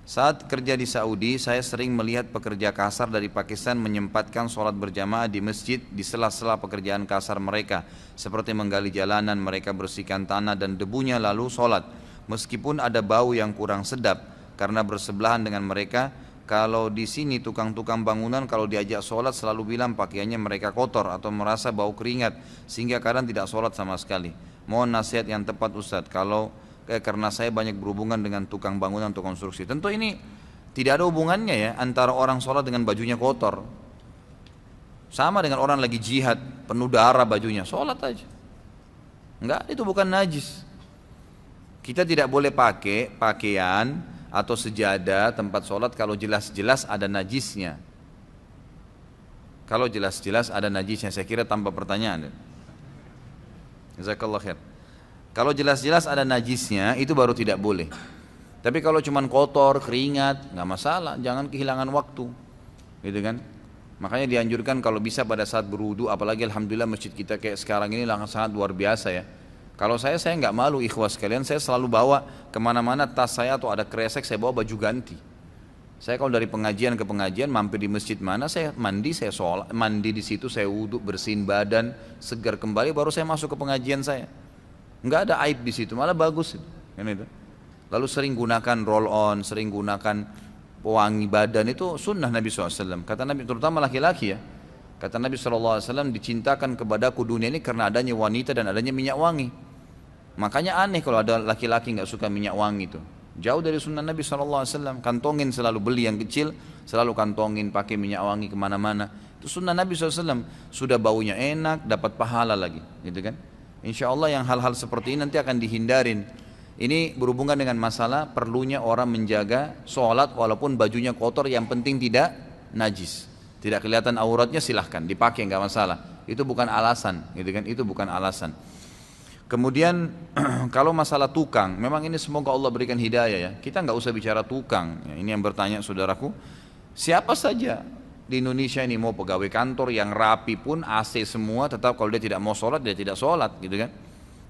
Saat kerja di Saudi, saya sering melihat pekerja kasar dari Pakistan menyempatkan sholat berjamaah di masjid di sela-sela pekerjaan kasar mereka, seperti menggali jalanan, mereka bersihkan tanah dan debunya lalu sholat. Meskipun ada bau yang kurang sedap, karena bersebelahan dengan mereka. Kalau di sini tukang-tukang bangunan kalau diajak sholat selalu bilang pakaiannya mereka kotor atau merasa bau keringat, sehingga kadang tidak sholat sama sekali. Mohon nasihat yang tepat Ustadz, karena saya banyak berhubungan dengan tukang bangunan atau konstruksi. Tentu ini tidak ada hubungannya ya antara orang sholat dengan bajunya kotor. Sama dengan orang lagi jihad, penuh darah bajunya, sholat aja. Enggak, itu bukan najis. Kita tidak boleh pakai pakaian atau sejadah tempat sholat kalau jelas-jelas ada najisnya. Kalau jelas-jelas ada najisnya, saya kira tanpa pertanyaan. Jazakallah khair. Kalau jelas-jelas ada najisnya, itu baru tidak boleh. Tapi kalau cuman kotor, keringat, nggak masalah, jangan kehilangan waktu, gitu kan? Makanya dianjurkan kalau bisa pada saat berwudu, apalagi alhamdulillah masjid kita kayak sekarang ini sangat luar biasa ya. Kalau saya nggak malu ikhwah sekalian, saya selalu bawa kemana-mana tas saya atau ada kresek, saya bawa baju ganti. Saya kalau dari pengajian ke pengajian, mampir di masjid mana, saya mandi, saya sholat, mandi di situ, saya wudu, bersihin badan, segar kembali, baru saya masuk ke pengajian saya. Enggak ada aib di situ, malah bagus kan itu. Lalu sering gunakan roll on, sering gunakan pewangi badan, itu sunnah Nabi SAW. Kata Nabi, terutama laki-laki ya, kata Nabi SAW, dicintakan kepadaku dunia ini karena adanya wanita dan adanya minyak wangi. Makanya aneh kalau ada laki-laki nggak suka minyak wangi itu, jauh dari sunnah Nabi SAW. Kantongin selalu, beli yang kecil selalu kantongin, pakai minyak wangi kemana-mana, itu sunnah Nabi SAW. Sudah baunya enak, dapat pahala lagi, gitu kan. Insya Allah yang hal-hal seperti ini nanti akan dihindarin. Ini berhubungan dengan masalah perlunya orang menjaga sholat walaupun bajunya kotor, yang penting tidak najis. Tidak kelihatan auratnya silahkan dipakai, nggak masalah. Itu bukan alasan, gitu kan? Itu bukan alasan. Kemudian kalau masalah tukang, memang ini semoga Allah berikan hidayah ya. Kita nggak usah bicara tukang. Ya, ini yang bertanya saudaraku, siapa saja di Indonesia ini mau pegawai kantor yang rapi pun AC semua, tetap kalau dia tidak mau sholat dia tidak sholat, gitu kan.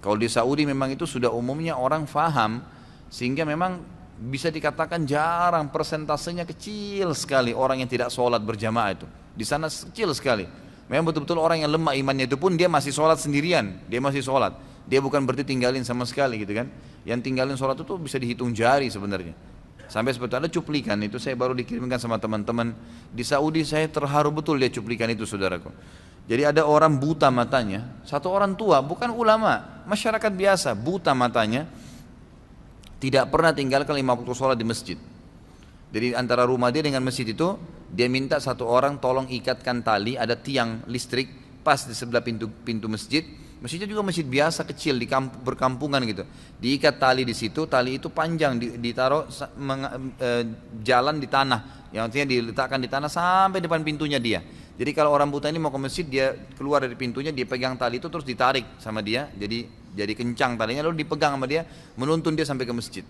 Kalau di Saudi memang itu sudah umumnya orang faham, sehingga memang bisa dikatakan jarang, persentasenya kecil sekali orang yang tidak sholat berjamaah itu. Di sana kecil sekali. Memang betul-betul orang yang lemah imannya itu pun dia masih sholat sendirian, dia masih sholat. Dia bukan berarti tinggalin sama sekali, gitu kan. Yang tinggalin sholat itu bisa dihitung jari sebenarnya. Sampai seperti ada cuplikan itu, saya baru dikirimkan sama teman-teman di Saudi, saya terharu betul lihat cuplikan itu saudaraku. Jadi ada orang buta matanya, satu orang tua, bukan ulama, masyarakat biasa, buta matanya, tidak pernah tinggalkan 5 waktu sholat di masjid. Jadi antara rumah dia dengan masjid itu, dia minta satu orang tolong ikatkan tali, ada tiang listrik pas di sebelah pintu masjid. Masjidnya juga masjid biasa kecil di berkampungan gitu. Diikat tali di situ, tali itu panjang, ditaruh jalan di tanah, yang artinya diletakkan di tanah sampai depan pintunya dia. Jadi kalau orang buta ini mau ke masjid, dia keluar dari pintunya, dia pegang tali itu terus ditarik sama dia, jadi kencang talinya, lalu dipegang sama dia, menuntun dia sampai ke masjid.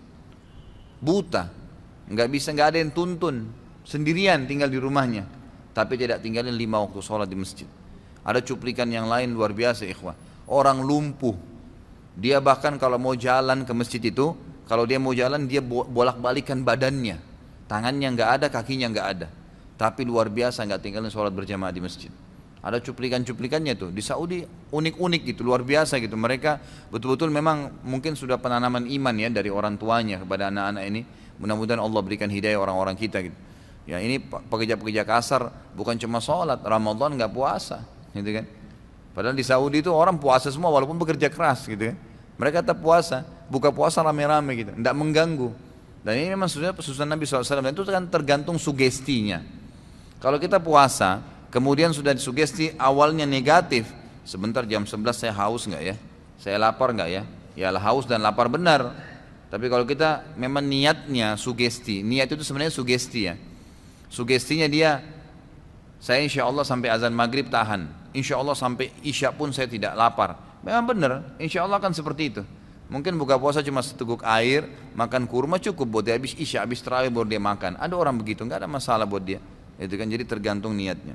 Buta, nggak ada yang tuntun, sendirian tinggal di rumahnya, tapi tidak tinggalin 5 waktu sholat di masjid. Ada cuplikan yang lain luar biasa ikhwah. Orang lumpuh, dia bahkan kalau mau jalan ke masjid itu, kalau dia mau jalan dia bolak-balikan badannya, tangannya nggak ada, kakinya nggak ada, tapi luar biasa nggak tinggalin sholat berjamaah di masjid. Ada cuplikan-cuplikannya tuh di Saudi, unik-unik gitu, luar biasa gitu. Mereka betul-betul memang mungkin sudah penanaman iman ya dari orang tuanya kepada anak-anak ini. Mudah-mudahan Allah berikan hidayah orang-orang kita gitu. Ya ini pekerja-pekerja kasar bukan cuma sholat, Ramadan nggak puasa, gitu kan. Padahal di Saudi itu orang puasa semua walaupun bekerja keras, gitu kan. Mereka tetap puasa, buka puasa rame-rame gitu, tidak mengganggu. Dan ini memang sunnah Nabi SAW, dan itu kan tergantung sugestinya. Kalau kita puasa, kemudian sudah disugesti awalnya negatif, sebentar jam 11 saya haus nggak ya? Saya lapar nggak ya? Ya haus dan lapar benar. Tapi kalau kita memang niatnya sugesti, niat itu sebenarnya sugesti ya. Sugestinya dia, saya insya Allah sampai azan maghrib tahan, insya Allah sampai isya pun saya tidak lapar. Memang benar, insya Allah kan seperti itu. Mungkin buka puasa cuma seteguk air, makan kurma cukup buat dia, habis isya, habis tarawih baru dia makan. Ada orang begitu, nggak ada masalah buat dia. Itu kan jadi tergantung niatnya.